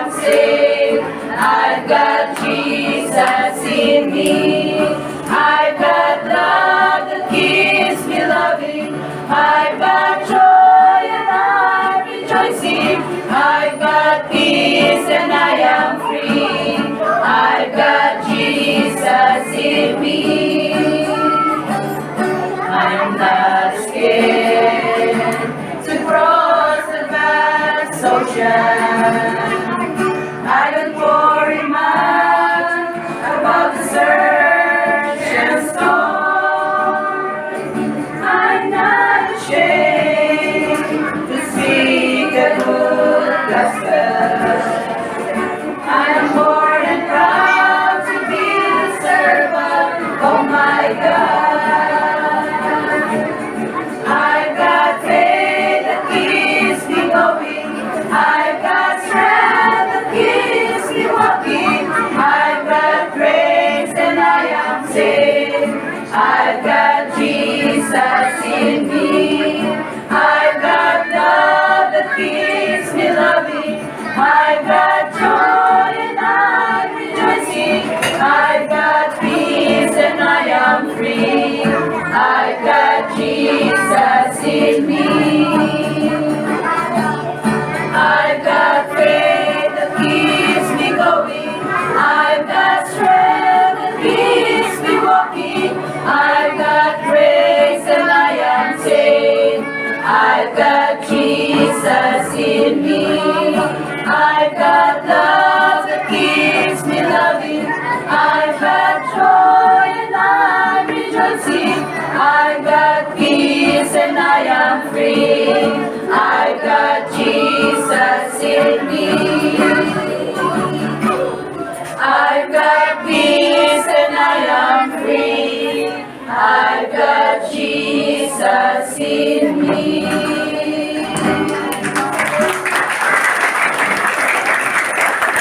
am saved. I've got Jesus in me. I've got love that keeps me loving. I've got joy and I'm rejoicing. I've got peace and I am free. I've got Jesus in me. I'm not scared to cross the vast ocean. I don't worry much about the surge and storm. I'm not ashamed to speak a good gospel. I'm more than proud to be the servant of my God. I've got faith that keeps me going. I've got strength that keeps me walking. I've got grace and I am saved. I've got Jesus in me. I've got love that keeps me loving. I've got joy and I'm rejoicing. I've got peace and I am free. I've got Jesus in me. I've got faith that keeps me going. I've got strength that keeps me walking. I've got grace and I am saved. I've got Jesus in me. I've got love that keeps me loving. I've got joy and I'm rejoicing. I've got peace and I am free. I've got Jesus in me. I've got peace and I am free. I've got Jesus in me.